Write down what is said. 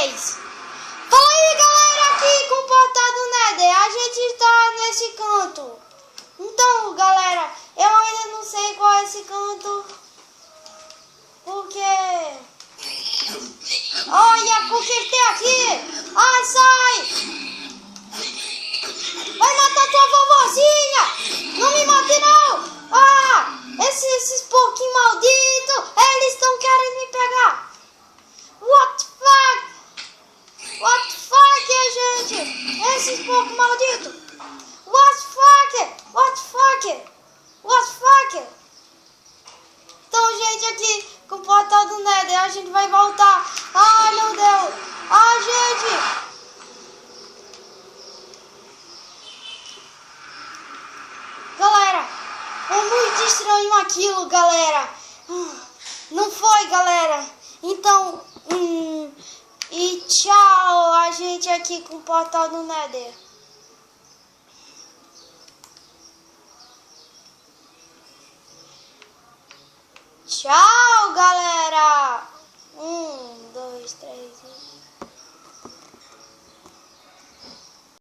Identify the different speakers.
Speaker 1: 3. Fala aí, galera, aqui com o Portal do Nether. A gente está nesse canto. Então, galera, eu ainda não sei qual é esse canto. Porque... Olha o que tem aqui. Ai, sai. Vai matar tua vovozinha. Não me mate, não. Ah, esses porquinhos malditos. Eles estão querendo me pegar. What the fuck? What the fuck, gente? Esses porcos malditos. What the fuck? What the fuck? What the fuck? Então, gente, aqui com o Portal do Nether, a gente vai voltar. Ai, meu Deus. Ai, gente. Galera, é muito estranho aquilo, galera. Não foi, galera. Então, e tchau, a gente aqui com o Portal do Nether. Tchau, galera. 1, 2, 3.